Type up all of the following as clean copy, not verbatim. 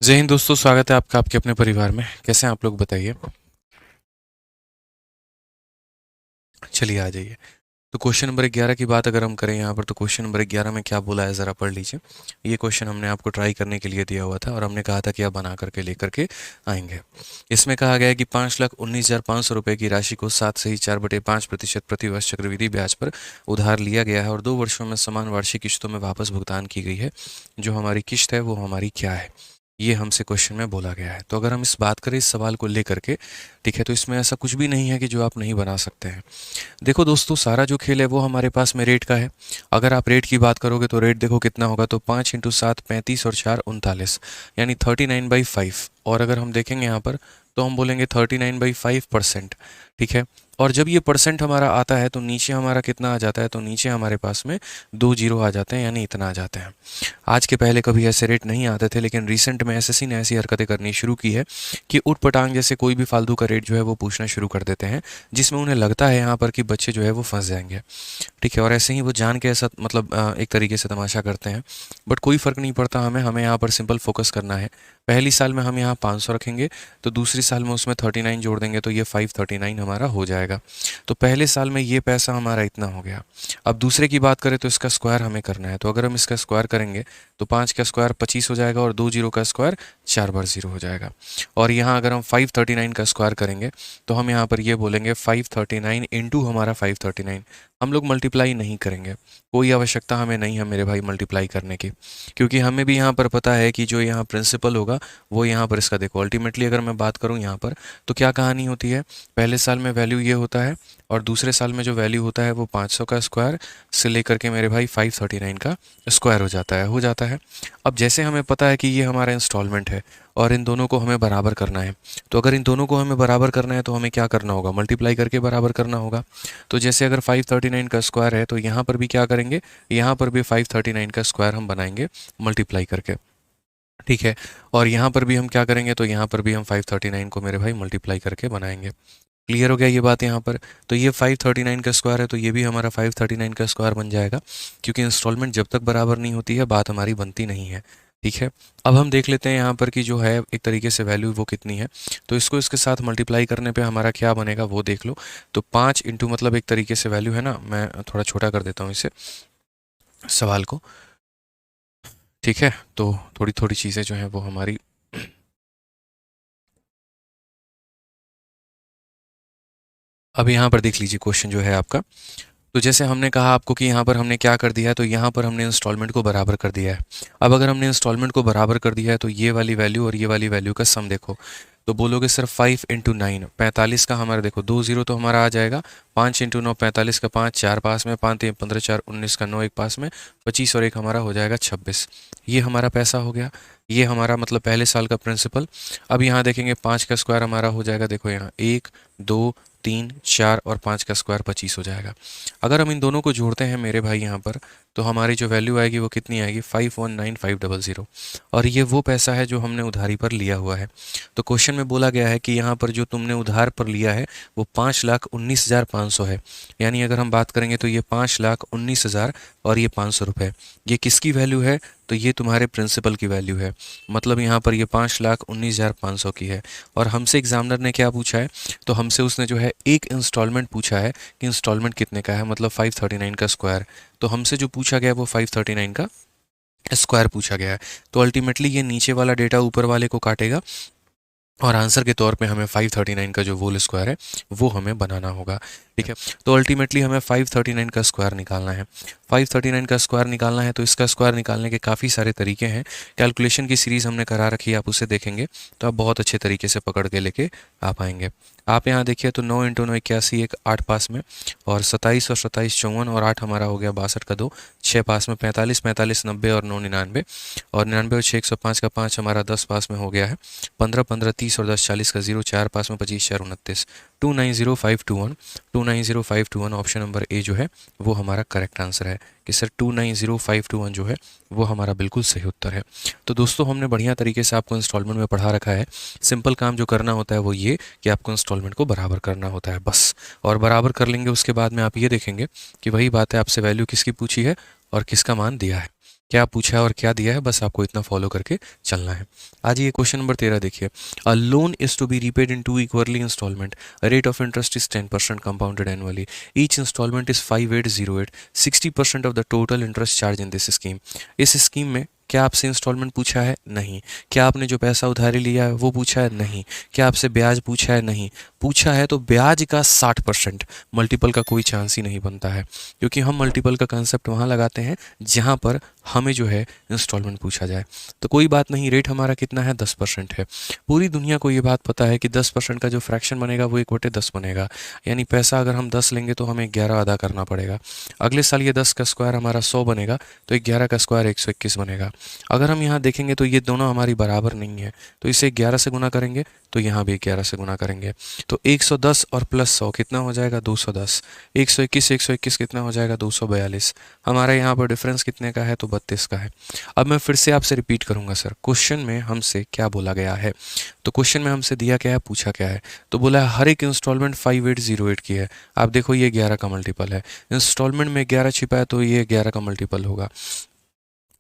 जय हिंद दोस्तों, स्वागत है आपका आपके अपने परिवार में। कैसे हैं आप लोग, बताइए। चलिए आ जाइए। तो क्वेश्चन नंबर 11 की बात अगर हम करें यहाँ पर, तो क्वेश्चन नंबर 11 में क्या बोला है ज़रा पढ़ लीजिए। ये क्वेश्चन हमने आपको ट्राई करने के लिए दिया हुआ था और हमने कहा था कि आप बना करके लेकर के आएंगे। इसमें कहा गया है कि 5,19,500 रुपये की राशि को 7 से 4/5% प्रति वर्ष चक्रवृद्धि ब्याज पर उधार लिया गया है और 2 वर्षों में समान वार्षिक किश्तों में वापस भुगतान की गई है। जो हमारी किश्त है वो हमारी क्या है, ये हमसे क्वेश्चन में बोला गया है। तो अगर हम इस बात करें इस सवाल को लेकर के, ठीक है, तो इसमें ऐसा कुछ भी नहीं है कि जो आप नहीं बना सकते हैं। देखो दोस्तों, सारा जो खेल है वो हमारे पास में रेट का है। अगर आप रेट की बात करोगे तो रेट देखो कितना होगा, तो 5 × 7 35 और 4 39, यानी 39/5। और अगर हम देखेंगे यहाँ पर तो हम बोलेंगे 39/5%। ठीक है। और जब ये परसेंट हमारा आता है तो नीचे हमारा कितना आ जाता है, तो नीचे हमारे पास में 2 जीरो आ जाते हैं, यानी इतना आ जाते हैं। आज के पहले कभी ऐसे रेट नहीं आते थे, लेकिन रिसेंट में एसएससी ने ऐसी हरकतें करनी शुरू की है कि उट पटांग जैसे कोई भी फालतू का रेट जो है वो पूछना शुरू कर देते हैं, जिसमें उन्हें लगता है यहाँ पर कि बच्चे जो है वो फंस जाएंगे। ठीक है। और ऐसे ही वो जान के ऐसा मतलब एक तरीके से तमाशा करते हैं। बट कोई फ़र्क नहीं पड़ता, हमें हमें यहाँ पर सिंपल फोकस करना है। पहली साल में हम यहाँ 500 रखेंगे, तो दूसरी साल में उसमें 39 जोड़ देंगे, तो ये 539 हमारा हो जाएगा। तो पहले साल में ये पैसा हमारा इतना हो गया। अब दूसरे की बात करें तो इसका स्क्वायर हमें करना है। तो अगर हम इसका स्क्वायर करेंगे तो 5 का स्क्वायर 25 हो जाएगा और 2 जीरो का स्क्वायर 4 बार 0 हो जाएगा। और यहाँ अगर हम 539 का स्क्वायर करेंगे तो हम यहाँ पर ये बोलेंगे 539 इंटू हमारा 539। हम लोग मल्टीप्लाई नहीं करेंगे, कोई आवश्यकता हमें नहीं है मेरे भाई मल्टीप्लाई करने की, क्योंकि हमें भी यहाँ पर पता है कि जो यहाँ प्रिंसिपल होगा वो यहाँ पर इसका देखो अल्टीमेटली अगर मैं बात करूँ यहाँ पर तो क्या कहानी होती है। पहले साल में वैल्यू ये होता है और दूसरे साल में जो वैल्यू होता है वो 500 का स्क्वायर से लेकर के मेरे भाई 539 का स्क्वायर हो जाता है। अब जैसे हमें पता है कि ये हमारा इंस्टॉलमेंट है और इन दोनों को हमें बराबर करना है, तो अगर इन दोनों को हमें बराबर करना है तो हमें क्या करना होगा, मल्टीप्लाई करके बराबर करना होगा। तो जैसे अगर 539 का स्क्वायर है तो यहाँ पर भी क्या करेंगे, यहाँ पर भी 539 का स्क्वायर हम बनाएंगे मल्टीप्लाई करके। ठीक है। और यहाँ पर भी हम क्या करेंगे, तो यहाँ पर भी हम 539 को मेरे भाई मल्टीप्लाई करके बनाएंगे। क्लियर हो गया ये बात यहाँ पर। तो ये 539 का स्क्वायर है तो ये भी हमारा 539 का स्क्वायर बन जाएगा, क्योंकि इंस्टॉलमेंट जब तक बराबर नहीं होती है बात हमारी बनती नहीं है। ठीक है। अब हम देख लेते हैं यहाँ पर कि जो है एक तरीके से वैल्यू वो कितनी है। तो इसको इसके साथ मल्टीप्लाई करने पे हमारा क्या बनेगा वो देख लो। तो 5 इंटू मतलब एक तरीके से वैल्यू है ना, मैं थोड़ा छोटा कर देता हूँ इसे सवाल को। ठीक है। तो थोड़ी थोड़ी चीज़ें जो हैं वो हमारी अब यहाँ पर देख लीजिए क्वेश्चन जो है आपका। तो जैसे हमने कहा आपको कि यहाँ पर हमने क्या कर दिया है, तो यहाँ पर हमने इंस्टॉलमेंट को बराबर कर दिया है। अब अगर हमने इंस्टॉलमेंट को बराबर कर दिया है तो ये वाली वैल्यू और ये वाली वैल्यू का सम देखो, तो बोलोगे सर 5 × 9 45 का हमारा देखो 2 जीरो तो हमारा आ जाएगा। 5 × 9 45 का 5 4 पास में, 5 3 15 4 19 का 9 एक पास में, 25 और एक हमारा हो जाएगा 26। ये हमारा पैसा हो गया, ये हमारा मतलब पहले साल का प्रिंसिपल। अब यहाँ देखेंगे 5 का स्क्वायर हमारा हो जाएगा, देखो यहाँ 1 2 3 4 और 5 का स्क्वायर 25 हो जाएगा। अगर हम इन दोनों को जोड़ते हैं मेरे भाई यहाँ पर, तो हमारी जो वैल्यू आएगी वो कितनी आएगी, 519,500। और ये वो पैसा है जो हमने उधारी पर लिया हुआ है। तो क्वेश्चन में बोला गया है कि यहाँ पर जो तुमने उधार पर लिया है वो 5,19,500 है। यानी अगर हम बात करेंगे तो ये 5,19,000 और ये 500 रुपये, ये किसकी वैल्यू है, तो ये तुम्हारे प्रिंसिपल की वैल्यू है। मतलब यहाँ पर ये 5,19,500 की है। और हमसे एग्जामिनर ने क्या पूछा है, तो हमसे उसने जो है एक इंस्टॉलमेंट पूछा है कि इंस्टॉलमेंट कितने का है, मतलब 539 का स्क्वायर। तो हमसे जो पूछा गया वो 539 का स्क्वायर पूछा गया है। तो अल्टीमेटली ये नीचे वाला डेटा ऊपर वाले को काटेगा और आंसर के तौर पे हमें 539 का जो होल स्क्वायर है वो हमें बनाना होगा। ठीक है। तो अल्टीमेटली हमें 539 का स्क्वायर निकालना है। 539 का स्क्वायर निकालना है तो इसका स्क्वायर निकालने के काफ़ी सारे तरीके हैं। कैलकुलेशन की सीरीज़ हमने करा रखी है, आप उसे देखेंगे तो आप बहुत अच्छे तरीके से पकड़ के लेके आ पाएंगे। आप यहाँ देखिए तो 9 × 9 81, एक 8 पास में, और 27 और 27 54 और 8 हमारा हो गया 62 का 2, 6 पास में, 45 45 90 और 9 99, और 99 और 6 105 का 5 हमारा 10 पास में हो गया है, 15 15 30 और 10 40 का 0, 4 पास में, 25 4 29, 290521। 290521 ऑप्शन नंबर ए जो है वो हमारा करेक्ट आंसर है कि सर 290521 जो है वो हमारा बिल्कुल सही उत्तर है। तो दोस्तों हमने बढ़िया तरीके से आपको इंस्टॉलमेंट में पढ़ा रखा है। सिंपल काम जो करना होता है वो ये कि आपको इंस्टॉलमेंट को बराबर करना होता है बस। और बराबर कर लेंगे उसके बाद में आप ये देखेंगे कि वही बात है, आपसे वैल्यू किसकी पूछी है और किसका मान दिया है। क्या पूछा है और क्या दिया है, बस आपको इतना फॉलो करके चलना है। आज ये क्वेश्चन नंबर 13 देखिए। A loan is to be repaid in 2 equally installment, rate of interest is 10% compounded annually, each installment is 5808, 60% of the total interest charge in this scheme. इस स्कीम में क्या आपसे इंस्टॉलमेंट पूछा है? नहीं। क्या आपने जो पैसा उधारी लिया है वो पूछा है? नहीं। क्या आपसे ब्याज पूछा है? नहीं। पूछा है तो ब्याज का 60%, मल्टीपल का कोई चांस ही नहीं बनता है, क्योंकि हम मल्टीपल का कंसेप्ट वहाँ लगाते हैं जहाँ पर हमें जो है इंस्टॉलमेंट पूछा जाए। तो कोई बात नहीं, रेट हमारा कितना है? 10% है। पूरी दुनिया को ये बात पता है कि 10% का जो फ्रैक्शन बनेगा वो 1/10 बनेगा, यानी पैसा अगर हम 10 लेंगे तो हमें 11 अदा करना पड़ेगा। अगले साल ये 10 का स्क्वायर हमारा 100 बनेगा, तो 11 का स्क्वायर 121 बनेगा। अगर हम यहाँ देखेंगे तो ये दोनों हमारी बराबर नहीं है, तो इसे 11 से गुना करेंगे तो यहाँ भी 11 से गुना करेंगे, तो 110 और प्लस 100 कितना हो जाएगा? 210। 121 कितना हो जाएगा? 242। हमारा यहाँ पर डिफरेंस कितने का है? तो 32 का है। अब मैं फिर से आपसे रिपीट करूंगा सर, क्वेश्चन में हमसे क्या बोला गया है। तो क्वेश्चन में हमसे दिया क्या है, पूछा क्या है? तो बोला है हर एक इंस्टॉलमेंट 5808 की है। आप देखो ये 11 का मल्टीपल है, इंस्टॉलमेंट में 11 छिपा है तो ये 11 का मल्टीपल होगा।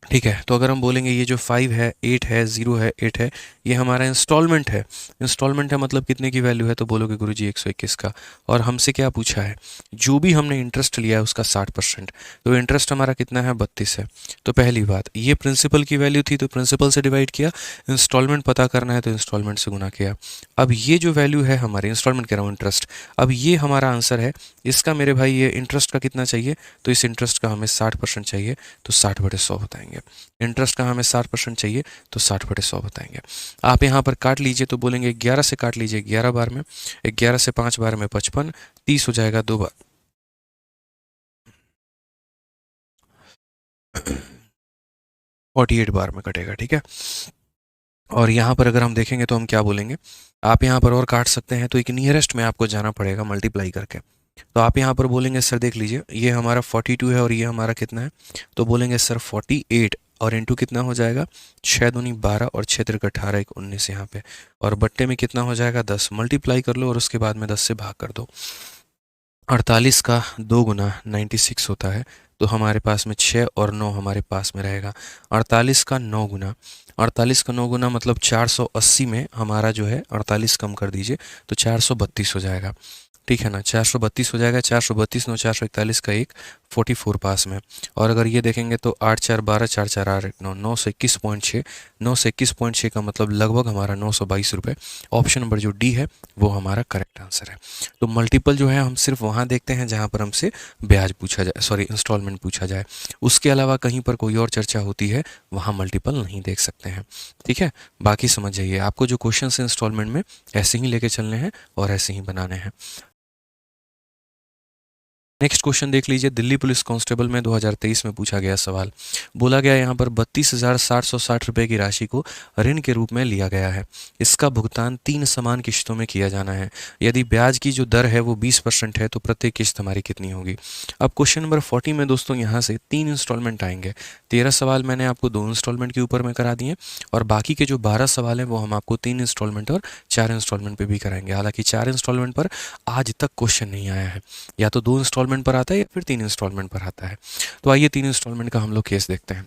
ठीक है, तो अगर हम बोलेंगे ये जो 5 है, 8 है, 0 है, 8 है, ये हमारा इंस्टॉलमेंट है। इंस्टॉलमेंट है मतलब कितने की वैल्यू है? तो बोलोगे गुरुजी 121 का। और हमसे क्या पूछा है? जो भी हमने इंटरेस्ट लिया है उसका 60%, तो इंटरेस्ट हमारा कितना है? 32 है। तो पहली बात, ये प्रिंसिपल की वैल्यू थी तो प्रिंसिपल से डिवाइड किया, इंस्टॉलमेंट पता करना है तो इंस्टॉलमेंट से गुना किया। अब ये जो वैल्यू है हमारी, इंस्टॉलमेंट कह रहा हूँ, इंटरेस्ट, अब ये हमारा आंसर है। इसका मेरे भाई ये इंटरेस्ट का कितना चाहिए? तो इस इंटरेस्ट का हमें 60% चाहिए, तो 60/100 बताएंगे। इंटरेस्ट का हमें 60% चाहिए तो 60/100 बताएंगे। आप यहाँ पर काट लीजिए तो बोलेंगे 11 से काट लीजिए 11 बार में, 11 से 5 बार में 55, 30 हो जाएगा 2 बार 48 बार में कटेगा। ठीक है, और यहाँ पर अगर हम देखेंगे तो हम क्या बोलेंगे, आप यहाँ पर और काट सकते हैं, तो एक नियरेस्ट में आपको जाना पड़ेगा मल्टीप्लाई करके। तो आप यहाँ पर बोलेंगे सर देख लीजिए ये हमारा 42 है और ये हमारा कितना है, तो बोलेंगे सर 48 और इंटू कितना हो जाएगा? 6 दूनी 12 और 6 तिरक 18 एक 19 यहाँ पे, और बट्टे में कितना हो जाएगा? 10। मल्टीप्लाई कर लो और उसके बाद में 10 से भाग कर दो। 48 का 2 गुना 96 होता है, तो हमारे पास में 6 और 9 हमारे पास में रहेगा। 48 का 9 गुना, 48 का 9 गुना मतलब 480 में हमारा जो है 48 कम कर दीजिए तो 432 हो जाएगा। ठीक है ना, 432 हो जाएगा। 432 9 441 का 1, 44 पास में। और अगर ये देखेंगे तो 8 4 12 4 4 8 9 921.6, 921.6 का मतलब लगभग हमारा 922 रुपये। ऑप्शन नंबर जो डी है वो हमारा करेक्ट आंसर है। तो मल्टीपल जो है हम सिर्फ वहाँ देखते हैं जहाँ पर हमसे ब्याज पूछा जाए, सॉरी इंस्टॉलमेंट पूछा जाए, उसके अलावा कहीं पर कोई और चर्चा होती है वहाँ मल्टीपल नहीं देख सकते हैं। ठीक है, बाकी समझ जाइए, आपको जो क्वेश्चन है इंस्टॉलमेंट में ऐसे ही लेके चलने हैं और ऐसे ही बनाने हैं। नेक्स्ट क्वेश्चन देख लीजिए, दिल्ली पुलिस कांस्टेबल में 2023 में पूछा गया सवाल। बोला गया यहाँ पर 32,760 रुपये की राशि को ऋण के रूप में लिया गया है। इसका भुगतान 3 समान किश्तों में किया जाना है। यदि ब्याज की जो दर है वो 20% है तो प्रत्येक किश्त हमारी कितनी होगी। अब क्वेश्चन नंबर 40 में दोस्तों यहाँ से 3 इंस्टॉलमेंट आएंगे। 13 सवाल मैंने आपको 2 इंस्टॉलमेंट के ऊपर में करा दिए, और बाकी के जो 12 सवाल हैं वो हम आपको 3 इंस्टॉलमेंट और 4 इंस्टॉलमेंट पे भी कराएंगे। हालांकि 4 इंस्टॉलमेंट पर आज तक क्वेश्चन नहीं आया है, या तो 2 इंस्टॉलमेंट पर आता है या फिर 3 इंस्टॉलमेंट पर आता है। तो आइए 3 इंस्टॉलमेंट का हम लोग केस देखते हैं।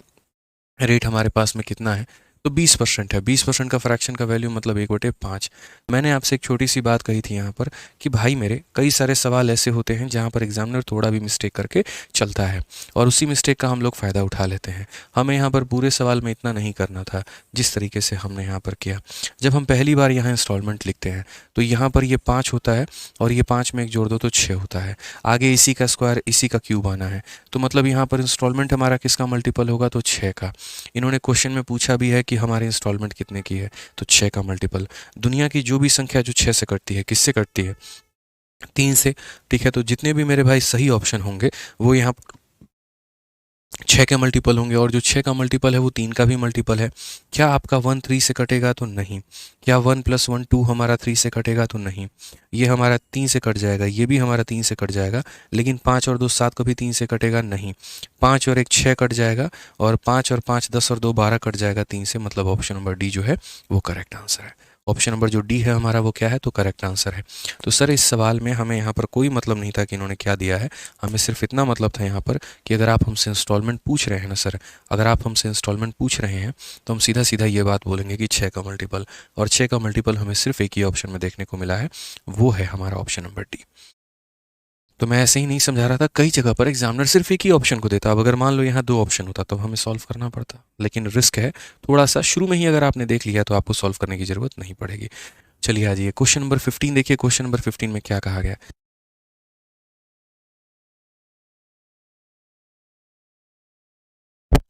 रेट हमारे पास में कितना है, तो 20% है। 20% का फ्रैक्शन का वैल्यू मतलब 1/5। मैंने आपसे एक छोटी सी बात कही थी यहाँ पर कि भाई मेरे कई सारे सवाल ऐसे होते हैं जहाँ पर एग्जामिनर थोड़ा भी मिस्टेक करके चलता है, और उसी मिस्टेक का हम लोग फ़ायदा उठा लेते हैं। हमें यहाँ पर पूरे सवाल में इतना नहीं करना था जिस तरीके से हमने यहाँ पर किया। जब हम पहली बार यहाँ इंस्टॉलमेंट लिखते हैं तो यहाँ पर ये 5 होता है, और ये 5 में एक जोड़ दो तो 6 होता है। आगे इसी का स्क्वायर इसी का क्यूब आना है, तो मतलब यहाँ पर इंस्टॉलमेंट हमारा किसका मल्टीपल होगा, तो 6 का। इन्होंने क्वेश्चन में पूछा भी है कि हमारी इंस्टॉलमेंट कितने की है, तो 6 का मल्टीपल। दुनिया की जो भी संख्या जो 6 से कटती है, किससे कटती है, 3 से। ठीक है, तो जितने भी मेरे भाई सही ऑप्शन होंगे वो यहाँ 6 के मल्टीपल होंगे, और जो 6 का मल्टीपल है वो 3 का भी मल्टीपल है। क्या आपका 1 3 से कटेगा, तो नहीं। क्या 1 + 1 2 हमारा 3 से कटेगा, तो नहीं। ये हमारा 3 से कट जाएगा, ये भी हमारा 3 से कट जाएगा, लेकिन 5 और 2 7 कभी 3 से कटेगा नहीं। 5 और 1 6 कट जाएगा, और 5 और 5 10 और 2 12 कट जाएगा 3 से, मतलब ऑप्शन नंबर डी जो है वो करेक्ट आंसर है। ऑप्शन नंबर जो डी है हमारा वो क्या है, तो करेक्ट आंसर है। तो सर इस सवाल में हमें यहाँ पर कोई मतलब नहीं था कि इन्होंने क्या दिया है, हमें सिर्फ इतना मतलब था यहाँ पर कि अगर आप हमसे इंस्टॉलमेंट पूछ रहे हैं ना सर, अगर आप हमसे इंस्टॉलमेंट पूछ रहे हैं तो हम सीधा सीधा ये बात बोलेंगे कि 6 का मल्टीपल, और 6 का मल्टीपल हमें सिर्फ एक ही ऑप्शन में देखने को मिला है, वो है हमारा ऑप्शन नंबर डी। तो मैं ऐसे ही नहीं समझा रहा था, कई जगह पर एग्जामिनर सिर्फ एक ही ऑप्शन को देता। अब अगर मान लो यहाँ 2 ऑप्शन होता तो हमें सॉल्व करना पड़ता, लेकिन रिस्क है थोड़ा सा, शुरू में ही अगर आपने देख लिया तो आपको सॉल्व करने की जरूरत नहीं पड़ेगी। चलिए आ जाइए क्वेश्चन नंबर 15 देखिए, क्वेश्चन नंबर 15 में क्या कहा गया।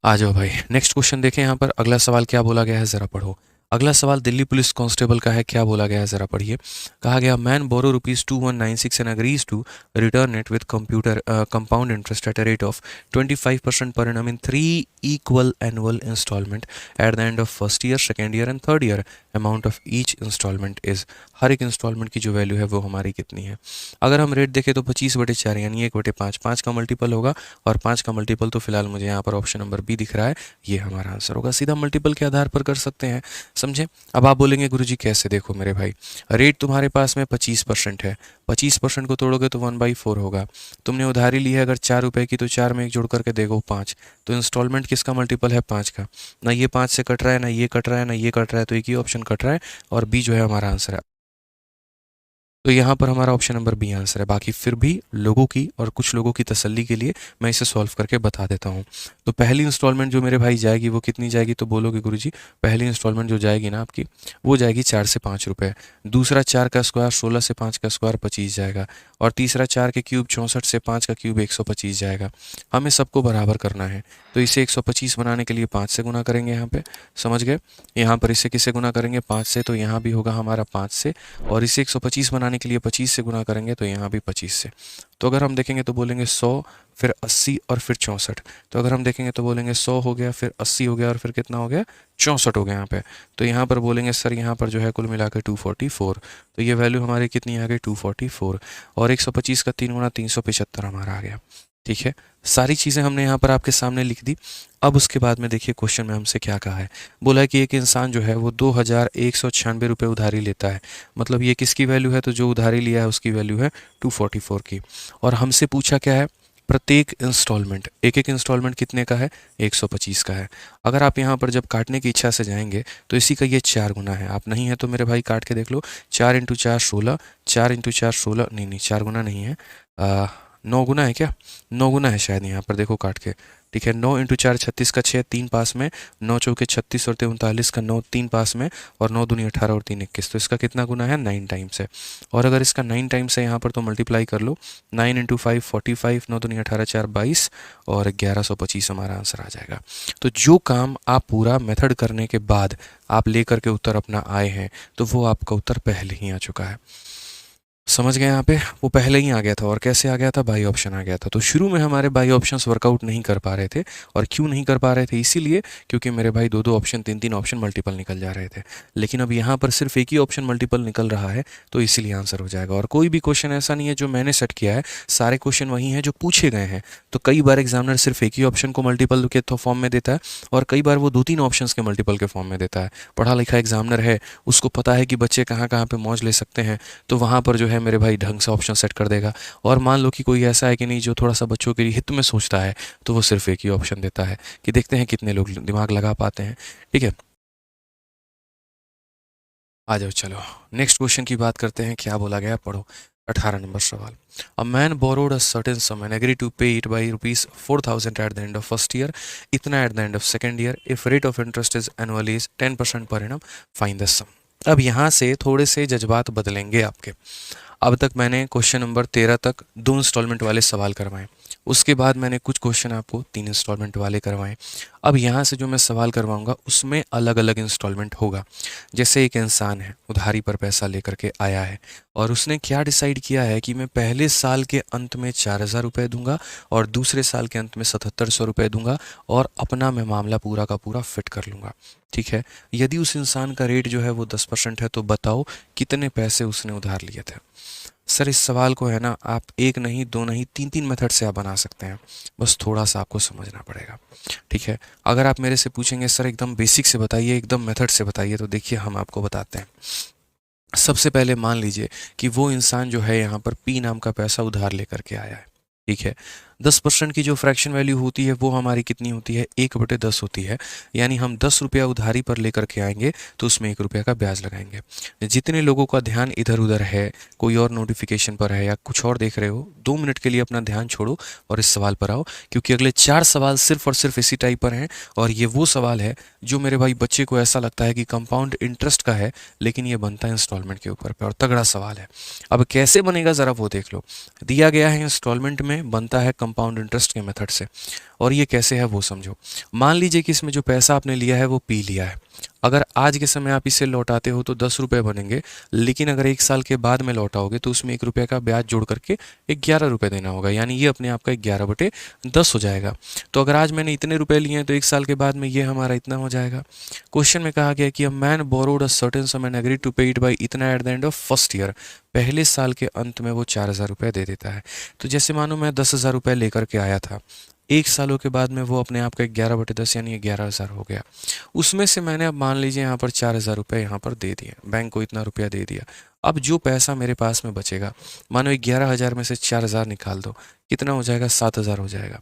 आ जाओ भाई, नेक्स्ट क्वेश्चन देखें। यहाँ पर अगला सवाल क्या बोला गया है, जरा पढ़ो। अगला सवाल दिल्ली पुलिस कांस्टेबल का है, क्या बोला गया है जरा पढ़िए। कहा गया man borrow ₹2196 and agrees to return it with computer compound interest at a rate of 25% per annum in 3 equal annual installment at the end of first year, second year and third year. Amount of each installment is, हर एक installment की जो value है वो हमारी कितनी है। अगर हम रेट देखें तो 25/4 यानी 1/5, 5 का मल्टीपल होगा, और 5 का मल्टीपल तो फिलहाल मुझे यहाँ पर ऑप्शन नंबर बी दिख रहा है, ये हमारा आंसर होगा। सीधा मल्टीपल के आधार पर कर सकते हैं, समझे। अब आप बोलेंगे गुरुजी कैसे, देखो मेरे भाई, रेट तुम्हारे पास में 25% है, 25% को तोड़ोगे तो 1/4 होगा। तुमने उधारी ली है अगर 4 रुपए की, तो 4 में 1 जोड़ करके देखो 5, तो इंस्टॉलमेंट किसका मल्टीपल है, 5 का। ना ये 5 से कट रहा है, ना ये कट रहा है, ना ये कट रहा है, तो एक ही ऑप्शन कट रहा है, और बी जो है हमारा आंसर है। तो यहाँ पर हमारा ऑप्शन नंबर बी आंसर है। बाकी फिर भी लोगों की और कुछ लोगों की तसल्ली के लिए मैं इसे सॉल्व करके बता देता हूँ। तो पहली इंस्टॉलमेंट जो मेरे भाई जाएगी वो कितनी जाएगी, तो बोलोगे गुरुजी पहली इंस्टॉलमेंट जो जाएगी ना आपकी, वो जाएगी 4 से 5 रुपये। दूसरा 4 का स्क्वायर 16 से 5 का स्क्वायर 25 जाएगा, और तीसरा 4 के क्यूब 64 से 5 का क्यूब 125 जाएगा। हमें सबको बराबर करना है, तो इसे 125 बनाने के लिए 5 से गुना करेंगे यहाँ पे, समझ गए। यहाँ पर इसे किससे गुना करेंगे, 5 से, तो यहाँ भी होगा हमारा 5 से, और इसे 125 बनाने के लिए 25 से गुना करेंगे, तो यहाँ भी 25 से। तो अगर हम देखेंगे तो बोलेंगे 100, फिर 80 और फिर 64। तो अगर हम देखेंगे तो बोलेंगे 100 हो गया, फिर 80 हो गया, और फिर कितना हो गया, 64 हो गया यहाँ पे। तो यहाँ पर बोलेंगे सर यहाँ पर जो है कुल मिला के 244, तो ये वैल्यू हमारी कितनी आ गई, 244, और 125 का 3 गुना 375 हमारा आ गया। ठीक है, सारी चीज़ें हमने यहाँ पर आपके सामने लिख दी। अब उसके बाद में देखिए क्वेश्चन में हमसे क्या कहा है, बोला है कि एक इंसान जो है वो 2196 रुपये उधारी लेता है। मतलब ये किसकी वैल्यू है, तो जो उधारी लिया है उसकी वैल्यू है 244 की। और हमसे पूछा क्या है, प्रत्येक इंस्टॉलमेंट, एक एक इंस्टॉलमेंट कितने का है, 125 का है। अगर आप यहाँ पर जब काटने की इच्छा से जाएंगे तो इसी का ये 4 गुना है। आप नहीं है तो मेरे भाई काट के देख लो, 4 × 4 16, 4 × 4 16, नहीं 4 गुना नहीं है, 9 गुना है क्या, 9 गुना है शायद, यहाँ पर देखो काट के। ठीक है, 9 × 4 36 का 6, 3 पास में, 9 चौके 36 और 39 का 9, 3 पास में, और 9 दूनी 18 और 3 21, तो इसका कितना गुना है, 9 टाइम्स है। और अगर इसका 9 टाइम्स है यहाँ पर तो मल्टीप्लाई कर लो, 9 × 5 45, 9 दूनी 18, 4 22, और 1125 हमारा आंसर आ जाएगा। तो जो काम आप पूरा मेथड करने के बाद आप लेकर के उत्तर अपना आए हैं, तो वो आपका उत्तर पहले ही आ चुका है। समझ गए, यहाँ पे वो पहले ही आ गया था। और कैसे आ गया था, बाई ऑप्शन आ गया था। तो शुरू में हमारे बाई ऑप्शंस वर्कआउट नहीं कर पा रहे थे, और क्यों नहीं कर पा रहे थे, इसीलिए क्योंकि मेरे भाई 2-2 ऑप्शन 3-3 ऑप्शन मल्टीपल निकल जा रहे थे। लेकिन अब यहाँ पर सिर्फ एक ही ऑप्शन मल्टीपल निकल रहा है, तो इसीलिए आंसर हो जाएगा। और कोई भी क्वेश्चन ऐसा नहीं है जो मैंने सेट किया है, सारे क्वेश्चन वही हैं जो पूछे गए हैं। तो कई बार एग्जामिनर सिर्फ एक ही ऑप्शन को मल्टीपल के फॉर्म में देता है, और कई बार वो 2-3 ऑप्शंस के मल्टीपल के फॉर्म में देता है। पढ़ा लिखा एग्जामिनर है, उसको पता है कि बच्चे कहाँ कहाँ पे मौज ले सकते हैं, तो वहाँ पर जो है मेरे भाई ढंग से ऑप्शन सेट कर देगा। और मान लो कि कोई ऐसा है कि नहीं जो थोड़ा सा बच्चों के हित में सोचता है, तो वो सिर्फ एक ही ऑप्शन देता है, कि देखते हैं कितने लोग दिमाग लगा पाते हैं। ठीक है, आ जाओ चलो नेक्स्ट क्वेश्चन की बात करते हैं, क्या बोला गया पढ़ो। 18 नंबर सवाल। A man borrowed a certain sum and agree to pay it by ₹4,000 at the end of first year, इतना at the end of second year, if rate of interest is annually is 10% per annum, find the सम। अब यहाँ से थोड़े से जज्बात बदलेंगे आपके। अब तक मैंने क्वेश्चन नंबर 13 तक 2 इंस्टॉलमेंट वाले सवाल करवाए, उसके बाद मैंने कुछ क्वेश्चन आपको 3 इंस्टॉलमेंट वाले करवाए। अब यहाँ से जो मैं सवाल करवाऊंगा उसमें अलग अलग इंस्टॉलमेंट होगा। जैसे एक इंसान है, उधारी पर पैसा लेकर के आया है, और उसने क्या डिसाइड किया है कि मैं पहले साल के अंत में 4,000 रुपये दूंगा, और दूसरे साल के अंत में 7,700 रुपये दूंगा, और अपना मैं मामला पूरा का पूरा फिट कर लूँगा। ठीक है, यदि उस इंसान का रेट जो है वो 10% है, तो बताओ कितने पैसे उसने उधार लिए थे। सर इस सवाल को है ना, आप एक नहीं, दो नहीं, 3-3 मेथड से आप बना सकते हैं, बस थोड़ा सा आपको समझना पड़ेगा। ठीक है, अगर आप मेरे से पूछेंगे सर एकदम बेसिक से बताइए, एकदम मेथड से बताइए, तो देखिए हम आपको बताते हैं। सबसे पहले मान लीजिए कि वो इंसान जो है यहाँ पर पी नाम का पैसा उधार लेकर के आया है, ठीक है। 10% की जो फ्रैक्शन वैल्यू होती है वो हमारी कितनी होती है, 1/10 होती है। यानी हम 10 रुपया उधारी पर लेकर के आएंगे तो उसमें 1 रुपया का ब्याज लगाएंगे। जितने लोगों का ध्यान इधर उधर है, कोई और नोटिफिकेशन पर है या कुछ और देख रहे हो, 2 मिनट के लिए अपना ध्यान छोड़ो और इस सवाल पर आओ, क्योंकि अगले 4 सवाल सिर्फ और सिर्फ इसी टाइप पर हैं। और ये वो सवाल है जो मेरे भाई बच्चे को ऐसा लगता है कि कंपाउंड इंटरेस्ट का है, लेकिन ये बनता है इंस्टॉलमेंट के ऊपर पे, और तगड़ा सवाल है। अब कैसे बनेगा ज़रा वो देख लो। दिया गया है इंस्टॉलमेंट में, बनता है कंपाउंड इंटरेस्ट के मेथड से। और ये कैसे है वो समझो। मान लीजिए कि इसमें जो पैसा आपने लिया है वो पी लिया है। अगर आज के समय आप इसे लौटाते हो तो 10 रुपये बनेंगे, लेकिन अगर 1 साल के बाद में लौटाओगे तो उसमें 1 रुपये का ब्याज जोड़ करके 11 रुपये देना होगा। यानी ये अपने आप का 11/10 हो जाएगा। तो अगर आज मैंने इतने रुपए लिए हैं तो 1 साल के बाद में ये हमारा इतना हो जाएगा। क्वेश्चन में कहा गया कि a man borrowed a certain sum and agreed to pay it by इतना at the end of first year. पहले साल के अंत में वो 4,000 रुपये दे देता है। तो जैसे मानो मैं 10,000 रुपये लेकर के आया था, 1 सालों के बाद में वो अपने आप का 11/10 यानी 11,000 हो गया। उसमें से मैंने अब मान लीजिए यहाँ पर 4,000 रुपये यहाँ पर दे दिए, बैंक को इतना रुपया दे दिया। अब जो पैसा मेरे पास में बचेगा, मानो 11,000 में से 4,000 निकाल दो, कितना हो जाएगा, 7,000 हो जाएगा।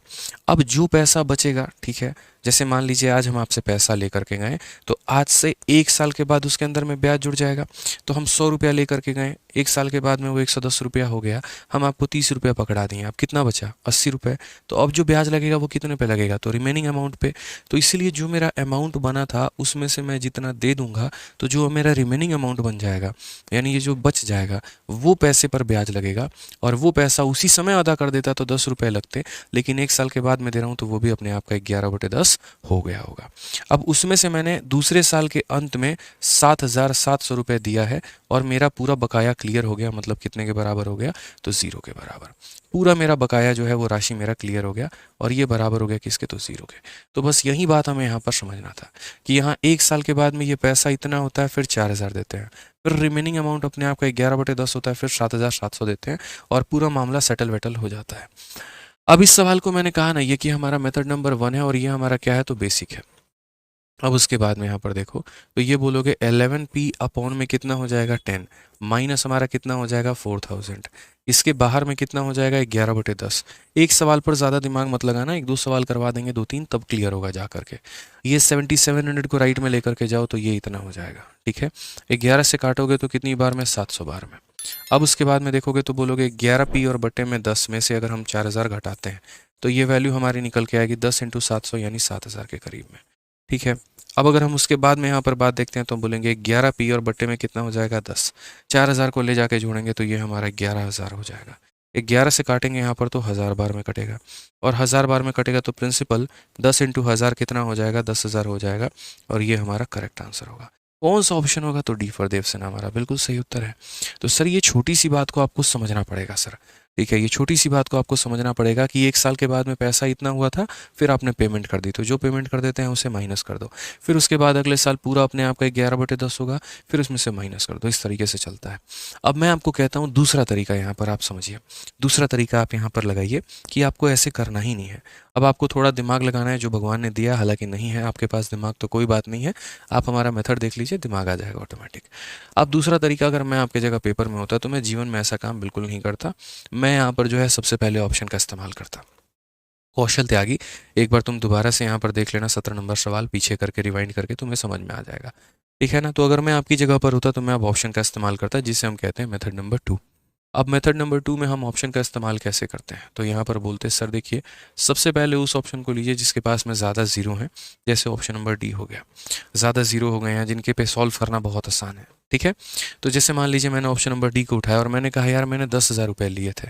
अब जो पैसा बचेगा, ठीक है, जैसे मान लीजिए आज हम आपसे पैसा लेकर के गए, तो आज से 1 साल के बाद उसके अंदर में ब्याज जुड़ जाएगा। तो हम 100 रुपया लेकर के गए, 1 साल के बाद में वो 110 रुपया हो गया, हम आपको 30 रुपया पकड़ा दिए, अब कितना बचा, 80 रुपये। तो अब जो ब्याज लगेगा वो कितने पे लगेगा, तो रिमेनिंग अमाउंट पे। तो इसीलिए जो मेरा अमाउंट बना था उसमें से मैं जितना दे दूंगा, तो जो मेरा रिमेनिंग अमाउंट बन जाएगा, यानी ये जो बच जाएगा, वो पैसे पर ब्याज लगेगा। और वो पैसा उसी समय अदा कर देता तो 10 रुपये लगते, लेकिन 1 साल के बाद मैं दे रहा हूँ तो वो भी अपने आप का 11/10 हो गया होगा। अब उसमें से मैंने दूसरे साल के अंत में 7,700 रुपये दिया है और मेरा पूरा बकाया क्लियर हो गया। मतलब कितने के बराबर हो गया, तो 0 के बराबर। पूरा मेरा बकाया जो है वो राशि मेरा क्लियर हो गया, और ये बराबर हो गया किसके, तो 0 के। तो बस यही बात हमें यहाँ पर समझना था कि यहाँ 1 साल के बाद में ये पैसा इतना होता है, फिर 4,000 देते हैं, फिर रिमेनिंग अमाउंट अपने आप का 11/10 होता है, फिर 7,700 देते हैं, और पूरा मामला सेटल वेटल हो जाता है। अब इस सवाल को मैंने कहा ना, ये कि हमारा मेथड नंबर 1 है और ये हमारा क्या है, तो बेसिक है। अब उसके बाद में यहाँ पर देखो, तो ये बोलोगे 11p अपॉन में कितना हो जाएगा, 10, माइनस हमारा कितना हो जाएगा, 4,000। इसके बाहर में कितना हो जाएगा, 11/10। एक सवाल पर ज़्यादा दिमाग मत लगाना, 1-2 सवाल करवा देंगे, 2-3, तब क्लियर होगा जा करके। ये 7700 को राइट में लेकर के जाओ तो ये इतना हो जाएगा, ठीक है। 11 से काटोगे तो कितनी बार में, 700 बार में। अब उसके बाद में देखोगे तो बोलोगे 11p और बटे में 10 में से अगर हम 4,000 घटाते हैं तो ये वैल्यू हमारी निकल के आएगी 10 × 700 यानी 7,000 के करीब में, ठीक है। अब अगर हम उसके बाद में यहाँ पर बात देखते हैं तो हम बोलेंगे 11p और बट्टे में कितना हो जाएगा, 10। 4,000 को ले जाके जोड़ेंगे तो ये हमारा 11,000 हो जाएगा। 11 से काटेंगे यहाँ पर तो 1,000 बार में कटेगा, और 1,000 बार में कटेगा तो प्रिंसिपल 10 × 1,000 कितना हो जाएगा, 10,000 हो जाएगा, और ये हमारा करेक्ट आंसर होगा। कौन सा ऑप्शन होगा, तो डी फॉर देवसेना हमारा बिल्कुल सही उत्तर है। तो सर ये छोटी सी बात को आपको समझना पड़ेगा सर, ठीक है। ये छोटी सी बात को आपको समझना पड़ेगा कि 1 साल के बाद में पैसा इतना हुआ था, फिर आपने पेमेंट कर दी, तो जो पेमेंट कर देते हैं उसे माइनस कर दो, फिर उसके बाद अगले साल पूरा अपने आप का 11/10 होगा, फिर उसमें से माइनस कर दो। इस तरीके से चलता है। अब मैं आपको कहता हूँ दूसरा तरीका, यहाँ पर आप समझिए, दूसरा तरीका आप यहाँ पर लगाइए कि आपको ऐसे करना ही नहीं है। अब आपको थोड़ा दिमाग लगाना है जो भगवान ने दिया, हालांकि नहीं है आपके पास दिमाग तो कोई बात नहीं है, आप हमारा मेथड देख लीजिए, दिमाग आ जाएगा ऑटोमेटिक। अब दूसरा तरीका, अगर मैं आपके जगह पेपर में होता तो मैं जीवन में ऐसा काम बिल्कुल नहीं करता। मैं यहाँ पर जो है सबसे पहले ऑप्शन का इस्तेमाल करता। कौशल त्यागी, एक बार तुम दोबारा से यहाँ पर देख लेना 17 नंबर सवाल, पीछे करके रिवाइंड करके तुम्हें समझ में आ जाएगा, ठीक है ना। तो अगर मैं आपकी जगह पर होता तो मैं अब ऑप्शन का इस्तेमाल करता, जिसे हम कहते हैं मेथड नंबर 2। अब मेथड नंबर 2 में हम ऑप्शन का इस्तेमाल कैसे करते हैं, तो यहाँ पर बोलते हैं सर देखिए, सबसे पहले उस ऑप्शन को लीजिए जिसके पास में ज़्यादा जीरो हैं, जैसे ऑप्शन नंबर डी हो गया। ज़्यादा जीरो हो गए हैं जिनके पे सॉल्व करना बहुत आसान है, ठीक है। तो जैसे मान लीजिए मैंने ऑप्शन नंबर डी को उठाया और मैंने कहा यार मैंने 10,000 रुपये लिए थे,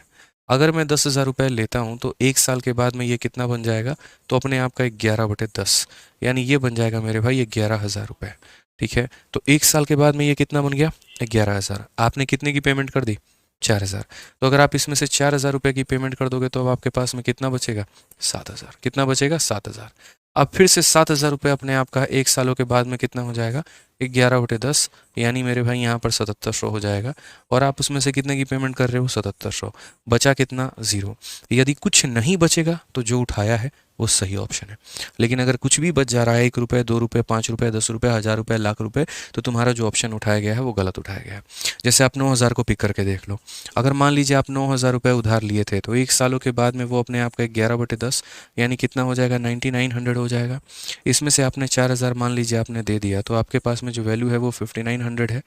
अगर मैं 10,000 रुपये लेता हूँ तो 1 साल के बाद में ये कितना बन जाएगा, तो अपने आप का 11/10, यानी ये बन जाएगा मेरे भाई 11,000 रुपये, ठीक है। तो 1 साल के बाद में ये कितना बन गया, 11,000। आपने कितने की पेमेंट कर दी, 4,000। तो अगर आप इसमें से 4,000 रुपये की पेमेंट कर दोगे तो अब आपके पास में कितना बचेगा, 7,000। कितना बचेगा, 7,000। अब फिर से 7,000 रुपये अपने आप का 1 सालों के बाद में कितना हो जाएगा, 11/10, यानी मेरे भाई यहाँ पर 7,700 हो जाएगा। और आप उसमें से कितने की पेमेंट कर रहे हो, 7,700। बचा कितना, 0। यदि कुछ नहीं बचेगा तो जो उठाया है वो सही ऑप्शन है। लेकिन अगर कुछ भी बच जा रहा है, 1 रुपये, 2 रुपये, 5 रुपये, 10 रुपये, 1000 रुपये, लाख रुपये, तो तुम्हारा जो ऑप्शन उठाया गया है वो गलत उठाया गया है। जैसे आप 9000 को पिक करके देख लो। अगर मान लीजिए आप 9000 रुपये उधार लिए थे, तो 1 सालों के बाद में वो अपने आप का 11/10 यानी कितना हो जाएगा, 9900 हो जाएगा। इसमें से आपने 4000 मान लीजिए आपने दे दिया, तो आपके पास में जो वैल्यू है वो 5900 है।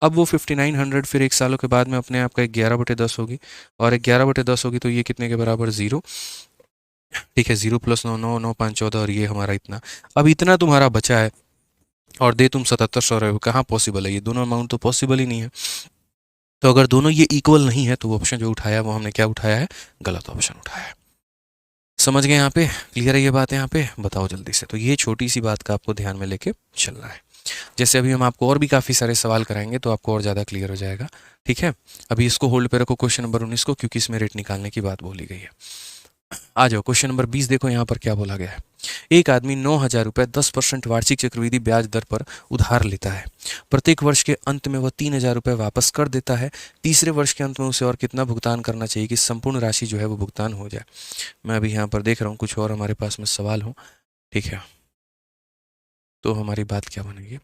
अब वो 5900 फिर 1 सालों के बाद में अपने आप का 11/10 होगी, और 11/10 होगी तो ये कितने के बराबर, 0। ठीक है, 0 + 9 9 9 5 14, और ये हमारा इतना। अब इतना तुम्हारा बचा है और दे तुम 7700 रहे हो, कहाँ पॉसिबल है? ये दोनों अमाउंट तो पॉसिबल ही नहीं है। तो अगर दोनों ये इक्वल नहीं है तो वो ऑप्शन जो उठाया वो हमने क्या उठाया है, गलत ऑप्शन उठाया है। समझ गए यहाँ पे? क्लियर है ये बात यहाँ पे? बताओ जल्दी से। तो ये छोटी सी बात का आपको ध्यान में लेके चलना है। जैसे अभी हम आपको और भी काफ़ी सारे सवाल कराएंगे तो आपको और ज़्यादा क्लियर हो जाएगा। ठीक है, अभी इसको होल्ड पे रखो, क्वेश्चन नंबर 19 को, क्योंकि इसमें रेट निकालने की बात बोली गई है। आ जाओ क्वेश्चन नंबर 20, देखो यहाँ पर क्या बोला गया है। एक आदमी 9000 रुपये 10% वार्षिक चक्रवृद्धि ब्याज दर पर उधार लेता है। प्रत्येक वर्ष के अंत में वह 3000 रुपये वापस कर देता है। तीसरे वर्ष के अंत में उसे और कितना भुगतान करना चाहिए कि संपूर्ण राशि जो है वो भुगतान हो जाए? मैं अभी यहाँ पर देख रहा हूँ कुछ और हमारे पास में सवाल हो। ठीक है, तो हमारी बात क्या बनेगी?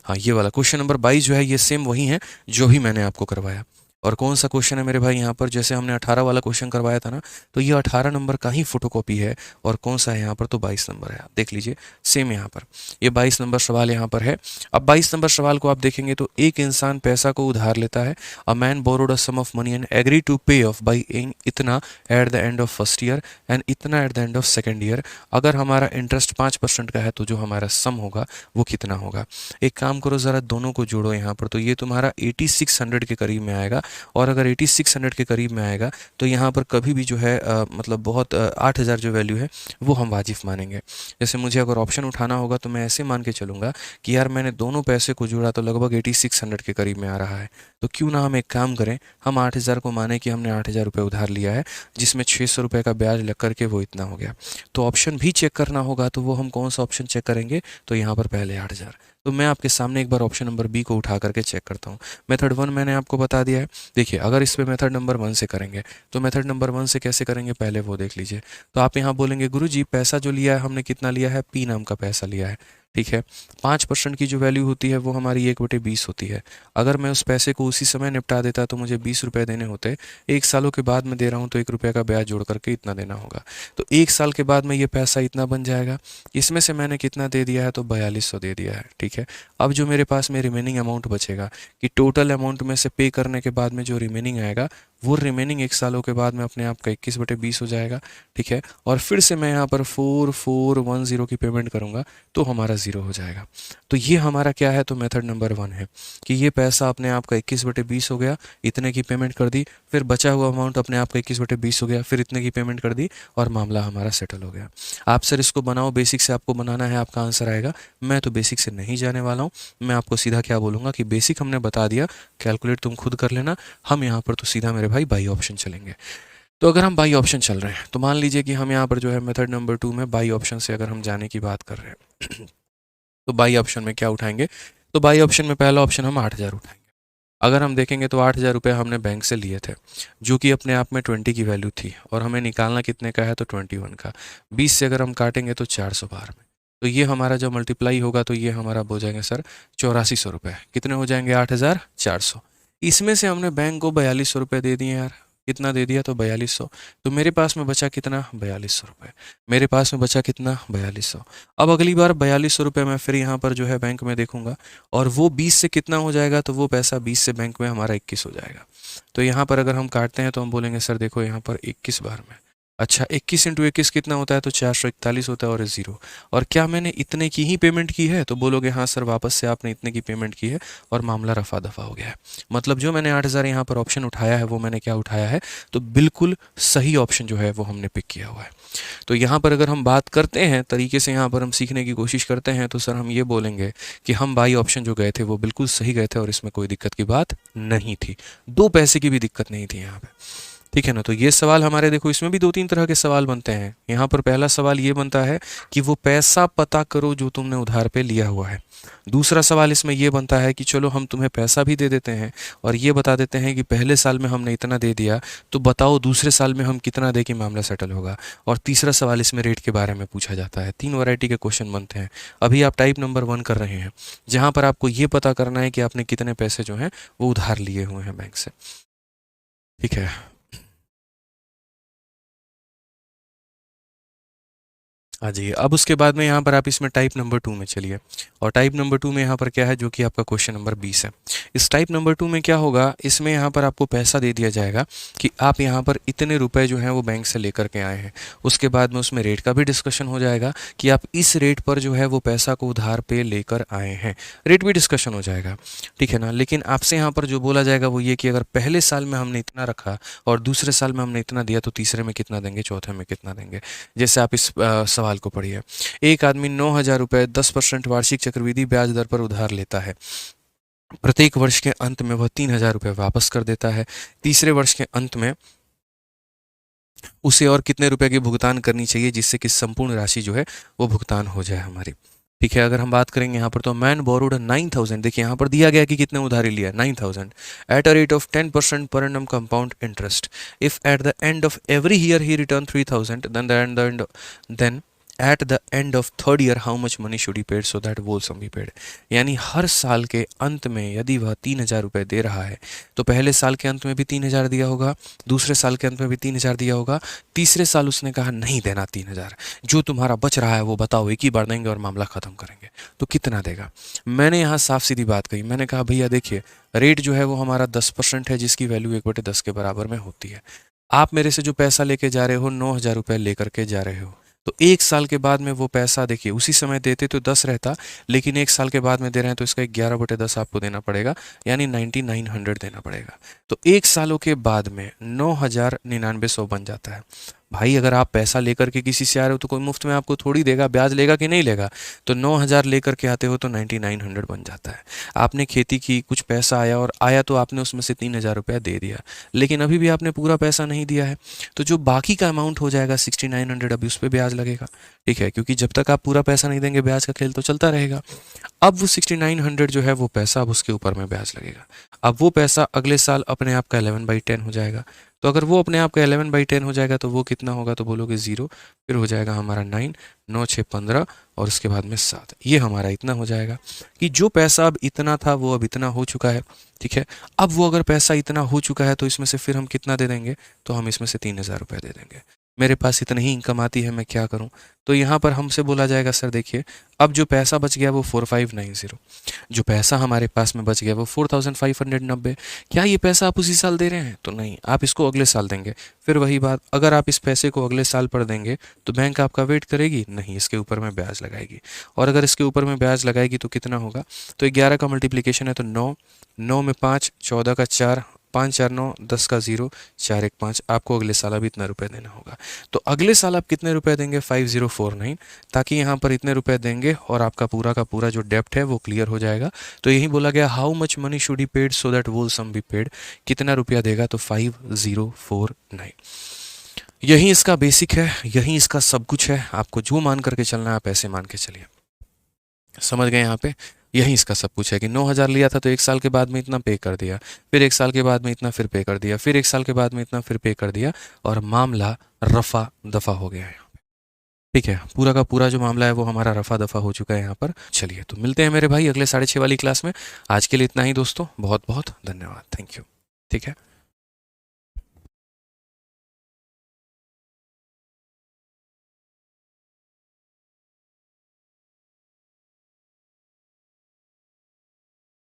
हाँ, ये वाला क्वेश्चन नंबर 22 जो है ये सेम वही है जो भी मैंने आपको करवाया। और कौन सा क्वेश्चन है मेरे भाई यहाँ पर? जैसे हमने 18 वाला क्वेश्चन करवाया था ना, तो ये 18 नंबर का ही फोटोकॉपी है। और कौन सा है यहाँ पर? तो 22 नंबर है। आप देख लीजिए, सेम यहाँ पर ये 22 नंबर सवाल यहाँ पर है। अब 22 नंबर सवाल को आप देखेंगे तो एक इंसान पैसा को उधार लेता है। A man borrowed a sum of money and agree to pay off by इतना at the end of first year and इतना at the end of second year. अगर हमारा इंटरेस्ट 5% का है तो जो हमारा सम होगा वो कितना होगा? एक काम करो, ज़रा दोनों को जोड़ो यहाँ पर, तो ये तुम्हारा 8600 के करीब में आएगा। और अगर 8600 के करीब में आएगा तो यहाँ पर कभी भी जो है मतलब बहुत 8000 जो वैल्यू है वो हम वाजिब मानेंगे। जैसे मुझे अगर ऑप्शन उठाना होगा तो मैं ऐसे मान के चलूँगा कि यार मैंने दोनों पैसे को जोड़ा तो लगभग 8600 के करीब में आ रहा है। तो क्यों ना हम एक काम करें, हम 8000 को माने कि हमने 8000 रुपये उधार लिया है, जिसमें 600 रुपये का ब्याज लग करके वो इतना हो गया। तो ऑप्शन भी चेक करना होगा, तो वो हम कौन सा ऑप्शन चेक करेंगे? तो यहाँ पर पहले 8000। तो मैं आपके सामने एक बार ऑप्शन नंबर बी को उठा करके चेक करता हूँ। मेथड 1 मैंने आपको बता दिया है। देखिए, अगर इस पे मेथड नंबर 1 से करेंगे तो मेथड नंबर 1 से कैसे करेंगे पहले वो देख लीजिए। तो आप यहाँ बोलेंगे गुरुजी पैसा जो लिया है हमने कितना लिया है? पी नाम का पैसा लिया है। ठीक है, 5% की जो वैल्यू होती है वो हमारी 1/20 होती है। अगर मैं उस पैसे को उसी समय निपटा देता तो मुझे 20 रुपये देने होते। 1 सालों के बाद में दे रहा हूँ तो 1 रुपये का ब्याज जोड़ करके इतना देना होगा। तो 1 साल के बाद में ये पैसा इतना बन जाएगा। इसमें से मैंने कितना दे दिया है? तो 4200 दे दिया है। ठीक है, अब जो मेरे पास में रिमेनिंग अमाउंट बचेगा कि टोटल अमाउंट में से पे करने के बाद में जो रिमेनिंग आएगा वो रिमेनिंग 1 सालों के बाद में अपने आप का 21/20 हो जाएगा। ठीक है, और फिर से मैं यहाँ पर 4410 की पेमेंट करूँगा तो हमारा 0 हो जाएगा। तो ये हमारा क्या है? तो मेथड नंबर 1 है कि ये पैसा अपने आप का 21/20 हो गया, इतने की पेमेंट कर दी, फिर बचा हुआ अमाउंट अपने आप का 21/20 हो गया, फिर इतने की पेमेंट कर दी और मामला हमारा सेटल हो गया। आप सर इसको बनाओ, बेसिक से आपको बनाना है, आपका आंसर आएगा। मैं तो बेसिक से नहीं जाने वाला हूँ, मैं आपको सीधा क्या बोलूँगा कि बेसिक हमने बता दिया, कैलकुलेट तुम खुद कर लेना। हम यहाँ पर तो सीधा मेरे भाई बाई ऑप्शन चलेंगे। तो अगर हम बाई ऑप्शन चल रहे हैं तो मान लीजिए कि हम यहाँ पर जो है मेथड नंबर 2 में बाई ऑप्शन से अगर हम जाने की बात कर रहे हैं तो बाई ऑप्शन में क्या उठाएंगे? तो बाई ऑप्शन में पहला ऑप्शन हम 8000 उठाएंगे। अगर हम देखेंगे तो 8000 रुपये हमने बैंक से लिए थे, जो कि अपने आप में 20 की वैल्यू थी, और हमें निकालना कितने का है? तो 21 का। 20 से अगर हम काटेंगे तो 400 बार में, तो ये हमारा जब मल्टीप्लाई होगा तो ये हमारा हो जाएंगे सर 8400 रुपये। कितने हो जाएंगे? 8400। इसमें से हमने बैंक को 4200 रुपये दे दिए यार। कितना दे दिया? तो 4200। तो मेरे पास में बचा कितना? 4200 रुपये। मेरे पास में बचा कितना? 4200। अब अगली बार 4200 रुपये मैं फिर यहाँ पर जो है बैंक में देखूंगा, और वो 20 से कितना हो जाएगा? तो वो पैसा 20 से बैंक में हमारा 21 हो जाएगा। तो यहाँ पर अगर हम काटते हैं तो हम बोलेंगे सर देखो यहाँ पर 21 बार में, अच्छा 21 × 21 कितना होता है? तो 441 होता है, और 0। और क्या मैंने इतने की ही पेमेंट की है? तो बोलोगे हाँ सर वापस से आपने इतने की पेमेंट की है, और मामला रफा दफा हो गया है। मतलब जो मैंने 8000 यहाँ पर ऑप्शन उठाया है वो मैंने क्या उठाया है? तो बिल्कुल सही ऑप्शन जो है वो हमने पिक किया हुआ है। तो यहाँ पर अगर हम बात करते हैं तरीके से, यहाँ पर हम सीखने की कोशिश करते हैं, तो सर हम ये बोलेंगे कि हम बाई ऑप्शन जो गए थे वो बिल्कुल सही गए थे और इसमें कोई दिक्कत की बात नहीं थी, 2 पैसे की भी दिक्कत नहीं थी यहाँ पे। ठीक है ना। तो ये सवाल हमारे, देखो इसमें भी 2-3 तरह के सवाल बनते हैं। यहाँ पर पहला सवाल ये बनता है कि वो पैसा पता करो जो तुमने उधार पे लिया हुआ है। दूसरा सवाल इसमें ये बनता है कि चलो हम तुम्हें पैसा भी दे देते हैं और ये बता देते हैं कि पहले साल में हमने इतना दे दिया, तो बताओ दूसरे साल में हम कितना दे कि मामला सेटल होगा। और तीसरा सवाल इसमें रेट के बारे में पूछा जाता है। 3 वैरायटी के क्वेश्चन बनते हैं। अभी आप टाइप नंबर 1 कर रहे हैं, जहाँ पर आपको ये पता करना है कि आपने कितने पैसे जो हैं वो उधार लिए हुए हैं बैंक से। ठीक है। हाँ जी, अब उसके बाद में यहाँ पर आप इसमें टाइप नंबर 2 में चलिए। और टाइप नंबर 2 में यहाँ पर क्या है, जो कि आपका क्वेश्चन नंबर 20 है। इस टाइप नंबर 2 में क्या होगा, इसमें यहाँ पर आपको पैसा दे दिया जाएगा कि आप यहाँ पर इतने रुपए जो हैं वो बैंक से लेकर के आए हैं। उसके बाद में उसमें रेट का भी डिस्कशन हो जाएगा कि आप इस रेट पर जो है वो पैसा को उधार पे लेकर आए हैं, रेट भी डिस्कशन हो जाएगा। ठीक है ना। लेकिन आपसे यहाँ पर जो बोला जाएगा वो ये कि अगर पहले साल में हमने इतना रखा और दूसरे साल में हमने इतना दिया, तो तीसरे में कितना देंगे, चौथे में कितना देंगे। जैसे आप इस सवाल को पढ़िए। एक आदमी 9,000 रुपये 10% वार्षिक चक्रवृद्धि ब्याज दर पर उधार लेता है। प्रत्येक वर्ष के अंत में वह 3,000 रुपये वापस कर देता है। तीसरे वर्ष के अंत में उसे और कितने रुपए की भुगतान करनी चाहिए जिससे कि संपूर्ण राशि जो है वो भुगतान हो जाए हमारी। ठीक है। अगर हम बात करेंगे यहाँ पर, तो मैन बोरोड 9,000, देखिए यहाँ पर दिया गया कि कितने उधारी लिया, 9,000 eight a rate of 10% per annum compound interest. If at the end of every year he return 3,000, then at the end of third year how much money should he paid so that whole sum be paid. यानी हर साल के अंत में यदि वह 3,000 रुपये दे रहा है, तो पहले साल के अंत में भी 3,000 दिया होगा, दूसरे साल के अंत में भी 3,000 दिया होगा, तीसरे साल उसने कहा नहीं देना 3,000, जो तुम्हारा बच रहा है वो बताओ, एक ही बार देंगे और मामला खत्म करेंगे। तो कितना देगा। मैंने यहाँ साफ सीधी बात कही, मैंने कहा भैया देखिए, रेट जो है वो हमारा 10% है, जिसकी वैल्यू 1/10 के बराबर में होती है। आप मेरे से जो पैसा लेके जा रहे हो, 9,000 रुपये लेकर के जा रहे हो, तो एक साल के बाद में वो पैसा, देखिए उसी समय देते तो 10 रहता, लेकिन एक साल के बाद में दे रहे हैं तो इसका 11/10 आपको देना पड़ेगा, यानी 9900 देना पड़ेगा। तो एक सालों के बाद में 9,099 बन जाता है। भाई अगर आप पैसा लेकर के किसी से आ रहे हो तो कोई मुफ्त में आपको थोड़ी देगा, ब्याज लेगा कि नहीं लेगा। तो 9,000 लेकर के आते हो तो 9900 बन जाता है। आपने खेती की, कुछ पैसा आया और आया तो आपने उसमें से 3,000 रुपया दे दिया, लेकिन अभी भी आपने पूरा पैसा नहीं दिया है। तो जो बाकी का अमाउंट हो जाएगा 6900, अभी उस पर ब्याज लगेगा। ठीक है, क्योंकि जब तक आप पूरा पैसा नहीं देंगे ब्याज का खेल तो चलता रहेगा। अब वो 6900 जो है वो पैसा, अब उसके ऊपर में ब्याज लगेगा। अब वो पैसा अगले साल अपने आप का 11/10 हो जाएगा। तो अगर वो अपने आप का 11/10 हो जाएगा तो वो कितना होगा, तो बोलोगे 0, फिर हो जाएगा हमारा 9, 9 6 15 और उसके बाद में 7। ये हमारा इतना हो जाएगा कि जो पैसा अब इतना था वो अब इतना हो चुका है। ठीक है। अब वो अगर पैसा इतना हो चुका है तो इसमें से फिर हम कितना दे देंगे, तो हम इसमें से 3,000 रुपये दे देंगे। मेरे पास इतनी ही इनकम आती है, मैं क्या करूं। तो यहाँ पर हमसे बोला जाएगा सर देखिए, अब जो पैसा बच गया वो 4590, जो पैसा हमारे पास में बच गया वो 4590। क्या ये पैसा आप उसी साल दे रहे हैं, तो नहीं, आप इसको अगले साल देंगे। फिर वही बात, अगर आप इस पैसे को अगले साल पर देंगे तो बैंक आपका वेट करेगी नहीं, इसके ऊपर में ब्याज लगाएगी। और अगर इसके ऊपर में ब्याज लगाएगी तो कितना होगा, तो 11 का मल्टीप्लिकेशन है तो 9, 9 में 5, 14 का 4, 5 4 9, 10 का 0, 4 1 5। आपको अगले साल अब इतना रुपए देना होगा। तो अगले साल आप कितने रुपए देंगे, 5049, ताकि यहाँ पर इतने रुपए देंगे और आपका पूरा का पूरा जो डेप्ट है वो क्लियर हो जाएगा। तो यही बोला गया, how much money should he paid so that whole sum be paid. कितना रुपया देगा, तो 5049। यही इसका बेसिक है, यही इसका सब कुछ है। आपको जो मान करके चलना है आप ऐसे मान के चलिए। समझ गए यहाँ पे, यही इसका सब कुछ है कि 9,000 लिया था तो एक साल के बाद में इतना पे कर दिया, फिर एक साल के बाद में इतना फिर पे कर दिया, फिर एक साल के बाद में इतना फिर पे कर दिया, और मामला रफा दफा हो गया है यहाँ पे। ठीक है, पूरा का पूरा जो मामला है वो हमारा रफा दफा हो चुका है यहाँ पर। चलिए तो मिलते हैं मेरे भाई अगले 6:30 वाली क्लास में। आज के लिए इतना ही दोस्तों, बहुत बहुत धन्यवाद, थैंक यू। ठीक है।